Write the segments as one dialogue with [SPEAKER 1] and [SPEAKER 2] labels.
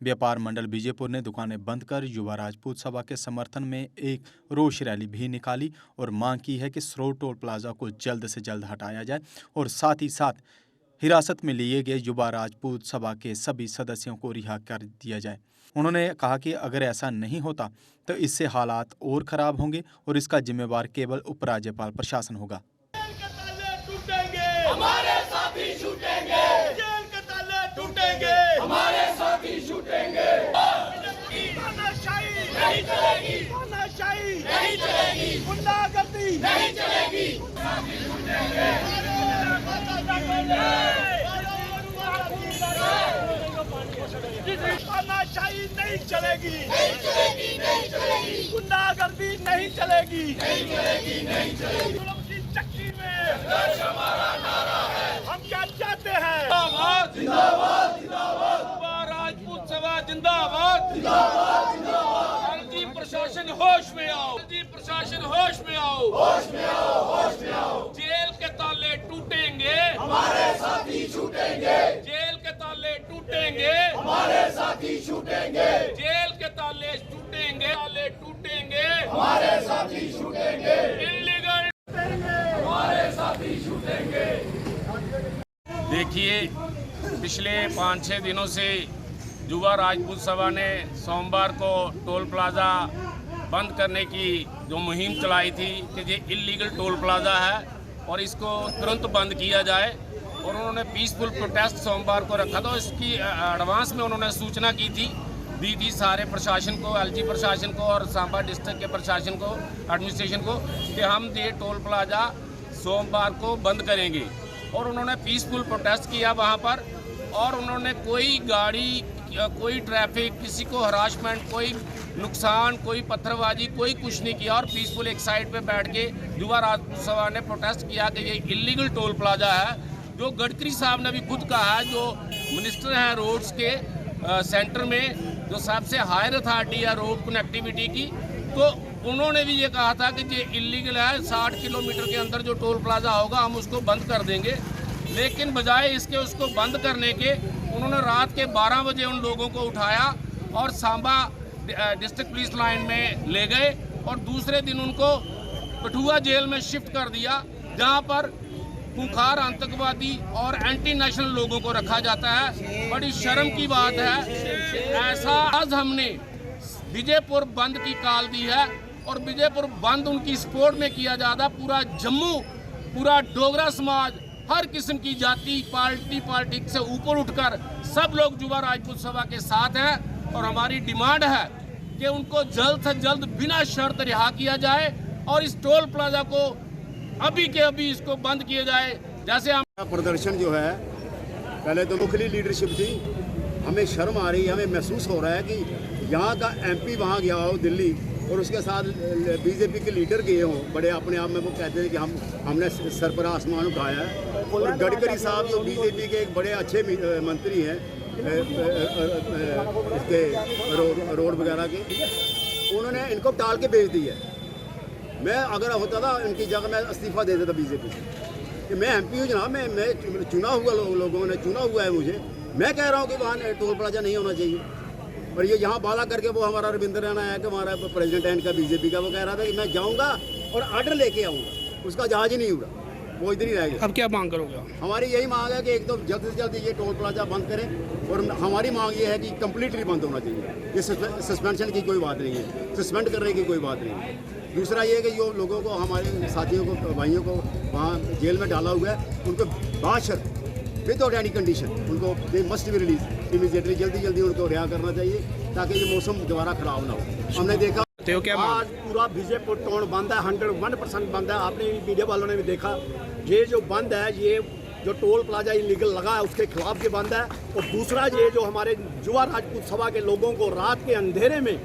[SPEAKER 1] व्यापार मंडल बीजेपुर ने दुकानें बंद कर युवा राजपूत सभा के समर्थन में एक रोष रैली भी निकाली और मांग की है कि स्रोत टोल प्लाजा को जल्द से जल्द हटाया जाए और साथ ही साथ हिरासत में लिए गए युवा राजपूत सभा के सभी सदस्यों को रिहा कर दिया जाए। उन्होंने कहा कि अगर ऐसा नहीं होता तो इससे हालात और खराब होंगे और इसका जिम्मेवार केवल उपराज्यपाल प्रशासन होगा।
[SPEAKER 2] हमारे साथी छूटेंगे, जेल के ताले टूटेंगे, हमारे साथी छूटेंगे। तानाशाही नहीं चलेगी, तानाशाही नहीं चलेगी, गुंडागर्दी नहीं चलेगी। साथी छूटेंगे, तानाशाही नहीं चलेगी, नहीं चलेगी, नहीं चलेगी, गुंडागर्दी नहीं चलेगी, नहीं चलेगी, नहीं चलेगी। चक्की में हमारा नारा है, हम क्या चाहते हैं? जिंदाबाद, जिंदाबाद, जिंदाबाद, राजपूत सभा जिंदाबाद, जिंदाबाद, जिंदाबाद। एलजी प्रशासन होश में आओ, एलजी प्रशासन होश में आओ, होश में आओ, होश में आओ। जेल के ताले टूटेंगे, हमारे साथी छूटेंगे, जेल के ताले टूटेंगे, हमारे साथी छूटेंगे, जेल के ताले टूटेंगे, ताले टूटेंगे, हमारे साथी छूटेंगे। इल्लीगल
[SPEAKER 3] देखिए, पिछले 5-6 दिनों से युवा राजपूत सभा ने सोमवार को टोल प्लाज़ा बंद करने की जो मुहिम चलाई थी कि ये इल्लीगल टोल प्लाज़ा है और इसको तुरंत बंद किया जाए, और उन्होंने पीसफुल प्रोटेस्ट सोमवार को रखा था। इसकी एडवांस में उन्होंने सूचना दी थी सारे प्रशासन को, एलजी प्रशासन को और सांबा डिस्ट्रिक्ट के प्रशासन को, एडमिनिस्ट्रेशन को, कि हम ये टोल प्लाज़ा सोमवार को बंद करेंगे। और उन्होंने पीसफुल प्रोटेस्ट किया वहाँ पर, और उन्होंने कोई गाड़ी, कोई ट्रैफिक, किसी को हरासमेंट, कोई नुकसान, कोई पत्थरबाजी, कोई कुछ नहीं किया, और पीसफुल एक साइड पे बैठ के युवा राजपूत सभा ने प्रोटेस्ट किया कि ये इलीगल टोल प्लाजा है। जो गडकरी साहब ने भी खुद कहा है, जो मिनिस्टर हैं रोड्स के सेंटर में, जो सबसे हायर अथॉरिटी है रोड कनेक्टिविटी की, तो उन्होंने भी ये कहा था कि ये इलीगल है, 60 किलोमीटर के अंदर जो टोल प्लाजा होगा हम उसको बंद कर देंगे। लेकिन बजाय इसके उसको बंद करने के उन्होंने रात के 12 बजे उन लोगों को उठाया और सांबा डिस्ट्रिक्ट पुलिस लाइन में ले गए, और दूसरे दिन उनको कठुआ जेल में शिफ्ट कर दिया, जहां पर खूंखार आतंकवादी और एंटी नेशनल लोगों को रखा जाता है। बड़ी शर्म की बात है। ऐसा आज हमने विजयपुर बंद की कॉल दी है, और विजयपुर बंद उनकी सपोर्ट में किया जाता। पूरा जम्मू, पूरा डोगरा समाज, हर किस्म की जाति, पॉलिटिक्स से ऊपर उठकर सब लोग युवा राजपूत सभा के साथ हैं, और हमारी डिमांड है कि उनको जल्द से जल्द बिना शर्त रिहा किया जाए, और इस टोल प्लाजा को अभी के अभी इसको बंद किया जाए। जैसे हम
[SPEAKER 4] प्रदर्शन जो है, पहले तो मुखली लीडरशिप थी, हमें शर्म आ रही है, हमें महसूस हो रहा है कि यहाँ का एमपी वहाँ गया हो दिल्ली, और उसके साथ बीजेपी के लीडर गए हों, बड़े अपने आप में वो कहते हैं कि हमने सर पर आसमान उठाया है। और गडकरी साहब जो बीजेपी के एक बड़े अच्छे मंत्री हैं इसके रोड वगैरह के, उन्होंने इनको टाल के भेज दी है। मैं अगर होता था इनकी जगह मैं इस्तीफा दे देता बीजेपी से, कि मैं एमपी हूँ जनाब, मैं चुना हुआ, लोगों ने चुना हुआ है मुझे। मैं कह रहा हूँ कि वहाँ टोल प्लाजा नहीं होना चाहिए, और ये यहाँ बाला करके वो हमारा रविंद्र रैना है कि हमारा प्रेसिडेंट का बीजेपी का, वो कह रहा था कि मैं जाऊँगा और आर्डर लेके आऊँगा, उसका जहाज ही नहीं उड़ा, वो इधर ही रह गया।
[SPEAKER 3] अब क्या मांग करोगे?
[SPEAKER 4] हमारी यही मांग है कि एक तो जल्द से जल्द ये टोल प्लाजा बंद करें, और हमारी मांग ये है कि कम्प्लीटली बंद होना चाहिए। ये सस्पेंशन की कोई बात नहीं है, सस्पेंड करने की कोई बात नहीं है। दूसरा ये है कि जो लोगों को, हमारे साथियों को, भाइयों को वहाँ जेल में डाला हुआ है, उनको बाशर्त विदाउट एनी कंडीशन उनको they must be release immediately, जल्दी उनको रिहा करना चाहिए, ताकि ये मौसम दोबारा खराब ना हो। हमने देखा
[SPEAKER 5] आज पूरा विजयपुर टोल बंद है, 101% बंद है। आपने मीडिया वालों ने भी देखा, ये जो बंद है, ये जो टोल प्लाजा इलीगल लगा है उसके खिलाफ ये बंद है। और दूसरा ये जो हमारे युवा राजपूत सभा के लोगों को रात के अंधेरे में,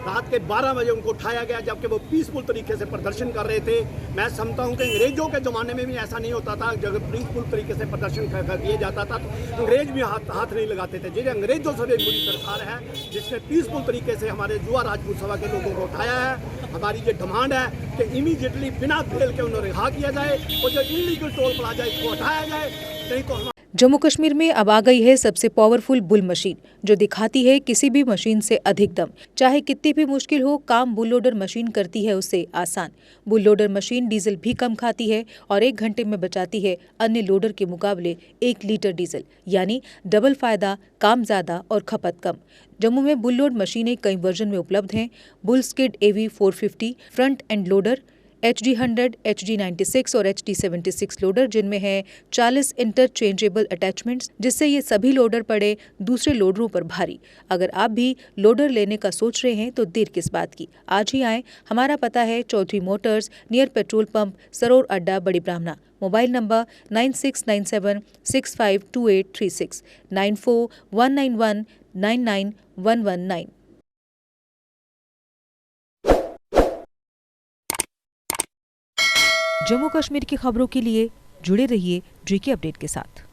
[SPEAKER 5] रात के 12 बजे उनको उठाया गया, जबकि वो पीसफुल तरीके से प्रदर्शन कर रहे थे। मैं समझता हूँ कि अंग्रेजों के ज़माने में भी ऐसा नहीं होता था, जब पीसफुल तरीके से प्रदर्शन किया जाता था तो अंग्रेज भी हाथ नहीं लगाते थे। जिन्हें अंग्रेजों से भी बुरी सरकार है, जिसने पीसफुल तरीके से हमारे युवा राजपूत सभा के लोगों को उठाया है। हमारी ये डिमांड है कि इमीडिएटली बिना बेल के उन्हें रिहा किया जाए, और जो इलीगल टोल प्लाजा इसको हटाया जाए, नहीं तो
[SPEAKER 6] जम्मू कश्मीर में अब आ गई है सबसे पावरफुल बुल मशीन, जो दिखाती है किसी भी मशीन से अधिक दम। चाहे कितनी भी मुश्किल हो, काम बुल लोडर मशीन करती है उसे आसान। बुल लोडर मशीन डीजल भी कम खाती है और 1 घंटे में बचाती है अन्य लोडर के मुकाबले 1 लीटर डीजल, यानी डबल फायदा, काम ज्यादा और खपत कम। जम्मू में बुल लोड मशीनें कई वर्जन में उपलब्ध हैं। Bull skid AV 450 front end loader, HD 100, HD 96 और HD 76 लोडर, जिनमें है 40 इंटरचेंजेबल अटैचमेंट्स, जिससे ये सभी लोडर पड़े दूसरे लोडरों पर भारी। अगर आप भी लोडर लेने का सोच रहे हैं तो देर किस बात की, आज ही आएं। हमारा पता है Chaudhary Motors, near petrol pump, Saror अड्डा, बड़ी ब्राह्मणा। Mobile number 9697652836, 9419199119। जम्मू कश्मीर की खबरों के लिए जुड़े रहिए JK अपडेट के साथ।